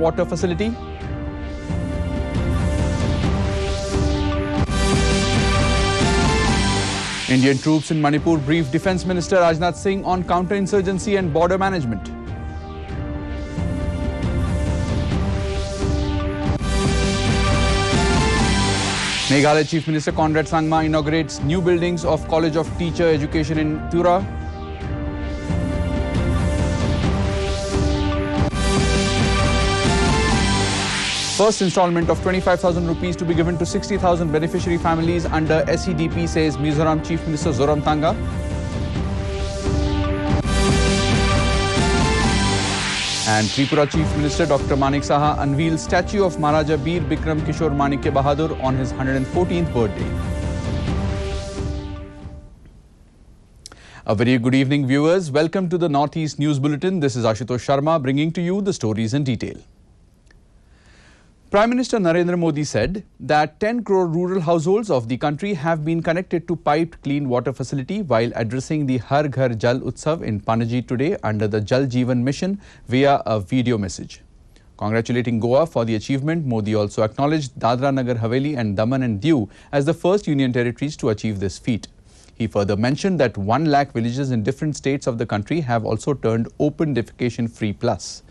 water facility. Indian troops in Manipur briefed Defence Minister Rajnath Singh on counter-insurgency and border management. Meghalaya Chief Minister Conrad Sangma inaugurates new buildings of College of Teacher Education in Tura. First installment of 25,000 rupees to be given to 60,000 beneficiary families under SEDP, says Mizoram Chief Minister Zoramthanga. And Tripura Chief Minister Dr. Manik Saha unveils statue of Maharaja Bir Bikram Kishore Manikya Bahadur on his 114th birthday. A very good evening, viewers. Welcome to the Northeast News Bulletin. This is Ashutosh Sharma bringing to you the stories in detail. Prime Minister Narendra Modi said that 10 crore rural households of the country have been connected to piped clean water facility while addressing the Har Ghar Jal Utsav in Panaji today under the Jal Jeevan Mission via a video message. Congratulating Goa for the achievement, Modi also acknowledged Dadra Nagar Haveli and Daman and Diu as the first union territories to achieve this feat. He further mentioned that 1 lakh villages in different states of the country have also turned open defecation free plus.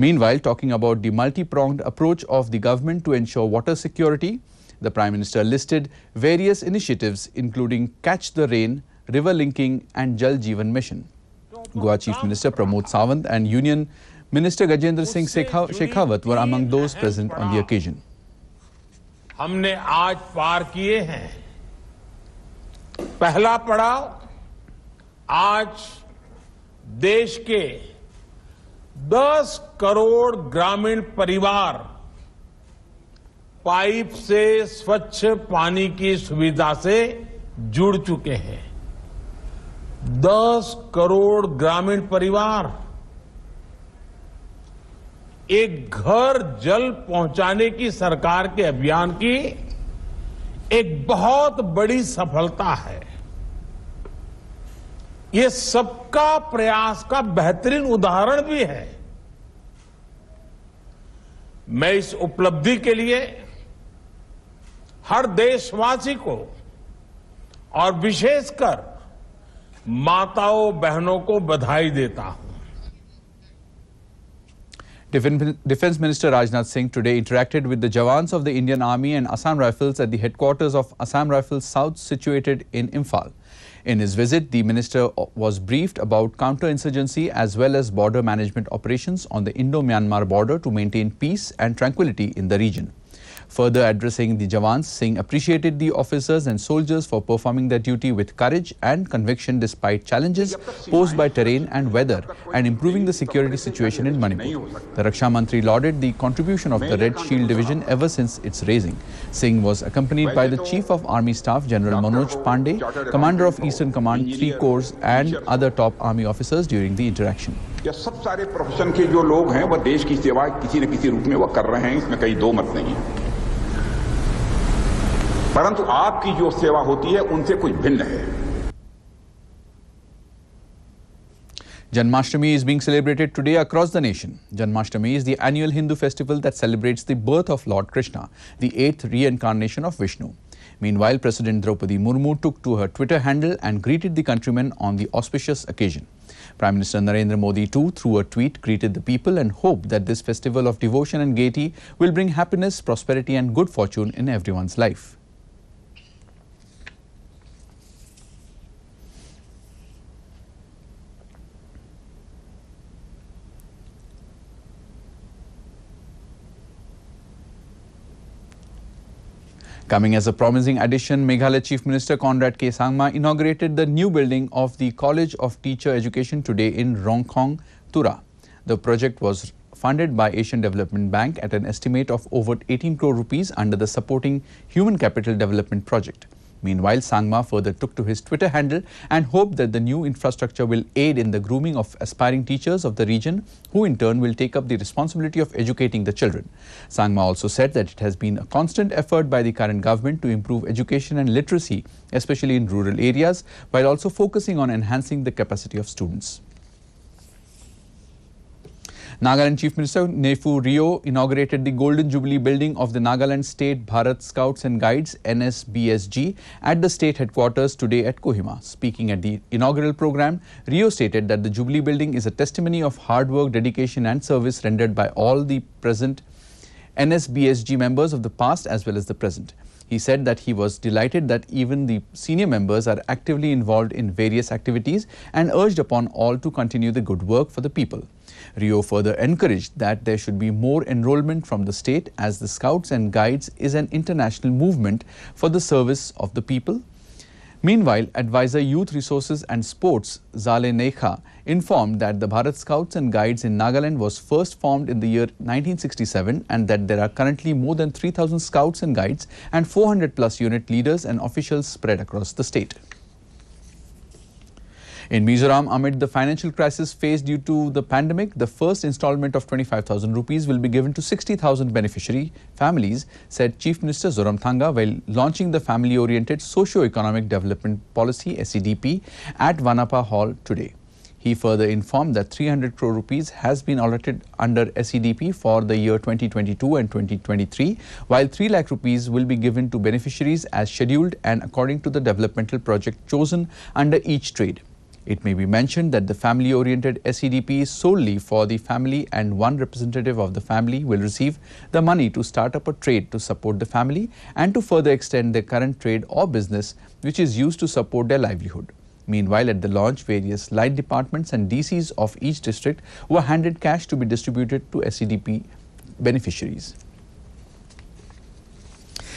Meanwhile, talking about the multi-pronged approach of the government to ensure water security, the Prime Minister listed various initiatives including Catch the Rain, River Linking and Jal Jeevan Mission. Goa Chief Minister Pramod Sawant and Union Minister Gajendra Singh Shekhawat were among those present on the occasion. हमने आज पार किए हैं पहला पड़ाव आज देश के 10 करोड़ ग्रामीण परिवार पाइप से स्वच्छ पानी की सुविधा से जुड़ चुके हैं। 10 करोड़ ग्रामीण परिवार एक घर जल पहुंचाने की सरकार के अभियान की एक बहुत बड़ी सफलता है। ये सबका प्रयास का बेहतरीन उदाहरण भी है। मैं इस उपलब्धि के लिए हर देशवासी को और विशेषकर माताओं बहनों को बधाई देता हूं। Defence Minister Rajnath Singh today interacted with the Jawans of the Indian Army and Assam Rifles at the headquarters of Assam Rifles South situated in Imphal. In his visit, the minister was briefed about counter-insurgency as well as border management operations on the Indo-Myanmar border to maintain peace and tranquility in the region. Further addressing the Jawans, Singh appreciated the officers and soldiers for performing their duty with courage and conviction despite challenges posed by terrain and weather and improving the security situation in Manipur. The Raksha Mantri lauded the contribution of the Red Shield Division ever since its raising. Singh was accompanied by the Chief of Army Staff General Manoj Pandey, Commander of Eastern Command 3 Corps and other top army officers during the interaction. ये सब सारे profession के जो लोग हैं वह देश की सेवा किसी न किसी रूप में वह कर रहे हैं, इसमें कहीं दो मत नहीं है। परंतु आपकी जो सेवा होती है उनसे कुछ भिन्न है। Janmashtami is being celebrated today across the nation. Janmashtami is the annual Hindu festival that celebrates the birth of Lord Krishna, the 8th reincarnation of Vishnu. Meanwhile, President Draupadi Murmu took to her Twitter handle and greeted the countrymen on the auspicious occasion. Prime Minister Narendra Modi too, through a tweet, greeted the people and hoped that this festival of devotion and gaiety will bring happiness, prosperity and good fortune in everyone's life. Coming as a promising addition, Meghalaya Chief Minister Conrad K. Sangma inaugurated the new building of the College of Teacher Education today in Rongkhong, Tura. The project was funded by Asian Development Bank at an estimate of over 18 crore rupees under the Supporting Human Capital Development Project. Meanwhile, Sangma further took to his Twitter handle and hoped that the new infrastructure will aid in the grooming of aspiring teachers of the region, who in turn will take up the responsibility of educating the children. Sangma also said that it has been a constant effort by the current government to improve education and literacy, especially in rural areas, while also focusing on enhancing the capacity of students. Nagaland Chief Minister Nefu Rio inaugurated the Golden Jubilee building of the Nagaland State Bharat Scouts and Guides NSBSG at the state headquarters today at Kohima. Speaking at the inaugural program, Rio stated that the Jubilee building is a testimony of hard work, dedication and service rendered by all the present NSBSG members of the past as well as the present. He said that he was delighted that even the senior members are actively involved in various activities and urged upon all to continue the good work for the people. Rio further encouraged that there should be more enrollment from the state as the Scouts and Guides is an international movement for the service of the people. Meanwhile, Advisor Youth Resources and Sports Zale Nekha informed that the Bharat Scouts and Guides in Nagaland was first formed in the year 1967 and that there are currently more than 3,000 Scouts and Guides and 400 plus unit leaders and officials spread across the state. In Mizoram, amid the financial crisis faced due to the pandemic, the first installment of 25,000 rupees will be given to 60,000 beneficiary families, said Chief Minister Zoramthanga while launching the Family-Oriented Socio-Economic Development Policy (SEDP) at Vanapa Hall today. He further informed that 300 crore rupees has been allotted under SEDP for the year 2022 and 2023, while 3 lakh rupees will be given to beneficiaries as scheduled and according to the developmental project chosen under each trade. It may be mentioned that the family-oriented SEDP is solely for the family and one representative of the family will receive the money to start up a trade to support the family and to further extend their current trade or business which is used to support their livelihood. Meanwhile, at the launch, various line departments and DCs of each district were handed cash to be distributed to SEDP beneficiaries.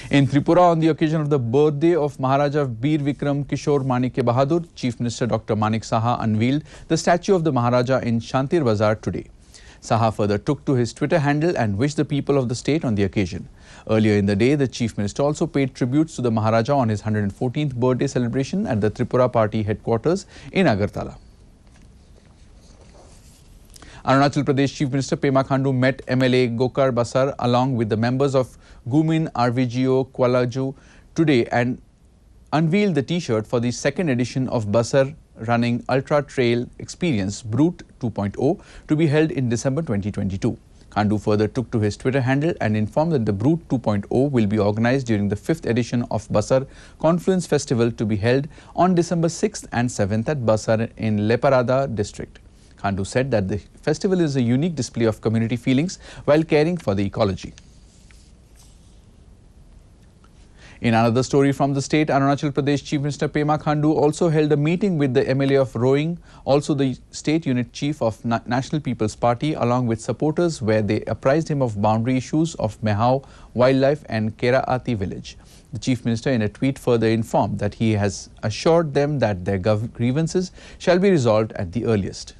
In Tripura, on the occasion of the birthday of Maharaja Bir Vikram Kishore Manikya Bahadur, Chief Minister Dr. Manik Saha unveiled the statue of the Maharaja in Shantir Bazar today. Saha further took to his Twitter handle and wished the people of the state on the occasion. Earlier in the day, the Chief Minister also paid tributes to the Maharaja on his 114th birthday celebration at the Tripura Party headquarters in Agartala. Arunachal Pradesh Chief Minister Pema Khandu met MLA Gokar Basar along with the members of Gumin RVGO Kualaju today and unveiled the T-shirt for the second edition of Basar Running Ultra Trail Experience Brute 2.0 to be held in December 2022. Khandu further took to his Twitter handle and informed that the Brute 2.0 will be organized during the 5th edition of Basar Confluence Festival to be held on December 6th and 7th at Basar in Leparada district. Khandu said that the festival is a unique display of community feelings while caring for the ecology. In another story from the state, Arunachal Pradesh Chief Minister Pema Khandu also held a meeting with the MLA of Roing, also the state unit chief of National People's Party, along with supporters where they apprised him of boundary issues of Mehau Wildlife and Keraati village. The Chief Minister in a tweet further informed that he has assured them that their grievances shall be resolved at the earliest.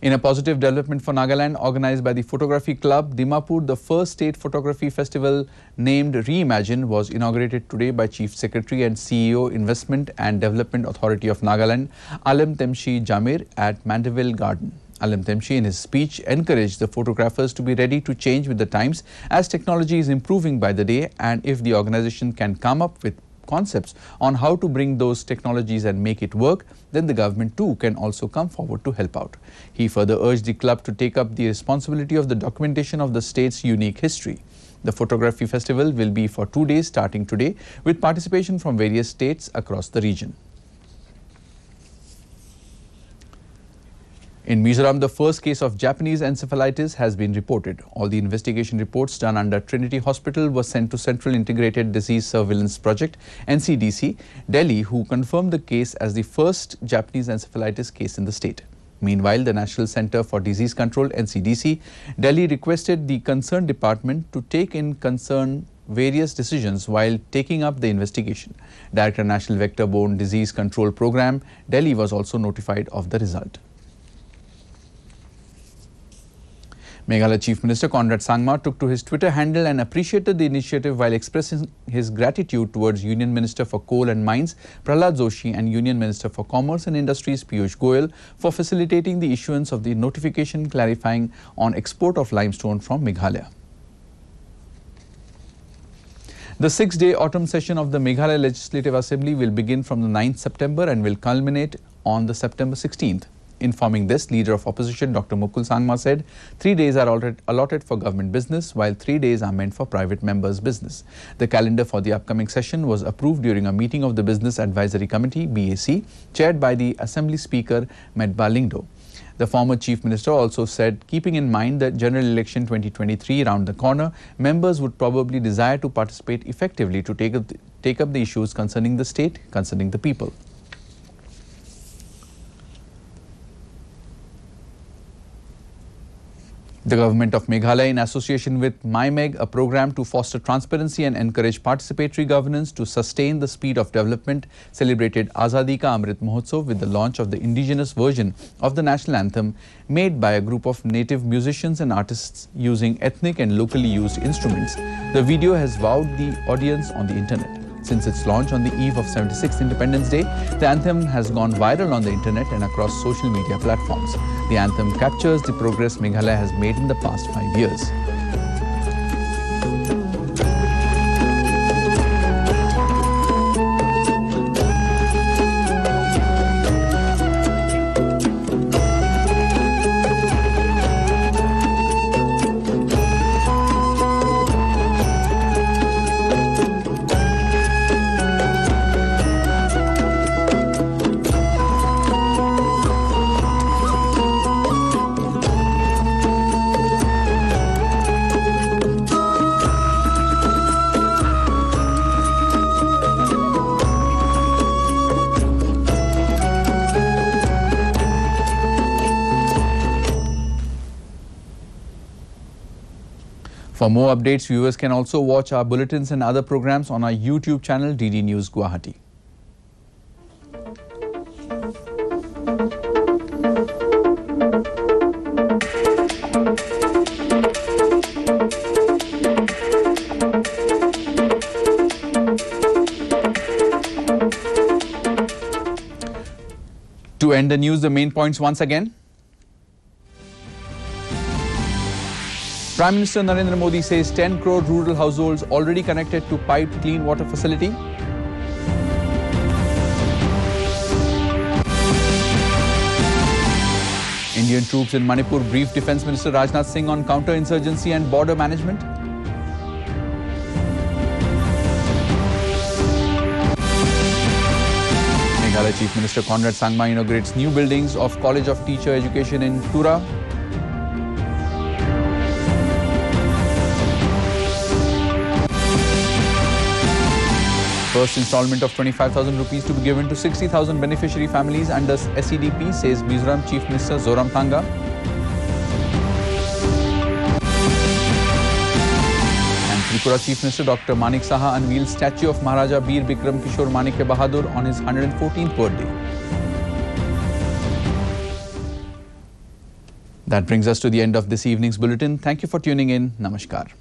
In a positive development for Nagaland, organized by the Photography Club, Dimapur, the first state photography festival named Reimagine was inaugurated today by Chief Secretary and CEO Investment and Development Authority of Nagaland, Alam Temshi Jamir at Mandeville Garden. Alam Temshi in his speech encouraged the photographers to be ready to change with the times as technology is improving by the day, and if the organization can come up with concepts on how to bring those technologies and make it work, then the government too can also come forward to help out. He further urged the club to take up the responsibility of the documentation of the state's unique history. The photography festival will be for 2 days starting today with participation from various states across the region. In Mizoram, the first case of Japanese encephalitis has been reported. All the investigation reports done under Trinity Hospital were sent to Central Integrated Disease Surveillance Project, NCDC, Delhi, who confirmed the case as the first Japanese encephalitis case in the state. Meanwhile, the National Centre for Disease Control, NCDC, Delhi requested the concerned department to take in concern various decisions while taking up the investigation. Director National Vector-Borne Disease Control Programme, Delhi was also notified of the result. Meghalaya Chief Minister Conrad Sangma took to his Twitter handle and appreciated the initiative while expressing his gratitude towards Union Minister for Coal and Mines Prahlad Joshi and Union Minister for Commerce and Industries Piyush Goyal for facilitating the issuance of the notification clarifying on export of limestone from Meghalaya. The 6-day autumn session of the Meghalaya Legislative Assembly will begin from the 9th September and will culminate on the September 16th. Informing this, Leader of Opposition Dr. Mukul Sangma said 3 days are allotted for government business, while 3 days are meant for private members' business. The calendar for the upcoming session was approved during a meeting of the Business Advisory Committee, BAC, chaired by the Assembly Speaker, Medba Lyngdoh. The former Chief Minister also said, keeping in mind the general election 2023 around the corner, members would probably desire to participate effectively to take up the issues concerning the state, concerning the people. The government of Meghalaya, in association with MyMeg, a program to foster transparency and encourage participatory governance to sustain the speed of development, celebrated Azadi Ka Amrit Mahotsav with the launch of the indigenous version of the national anthem made by a group of native musicians and artists using ethnic and locally used instruments. The video has wowed the audience on the internet. Since its launch on the eve of 76th Independence Day, the anthem has gone viral on the internet and across social media platforms. The anthem captures the progress Meghalaya has made in the past 5 years. For more updates, viewers can also watch our bulletins and other programs on our YouTube channel, DD News Guwahati. To end the news, the main points once again. Prime Minister Narendra Modi says 10 crore rural households already connected to piped clean water facility. Indian troops in Manipur briefed Defence Minister Rajnath Singh on counter-insurgency and border management. Meghalaya Chief Minister Conrad Sangma inaugurates new buildings of College of Teacher Education in Tura. First installment of 25,000 rupees to be given to 60,000 beneficiary families under SEDP, says Mizoram Chief Minister Zoramthanga. And Tripura Chief Minister Dr. Manik Saha unveils statue of Maharaja Bir Bikram Kishore Manikya Bahadur on his 114th birthday. That brings us to the end of this evening's bulletin. Thank you for tuning in. Namaskar.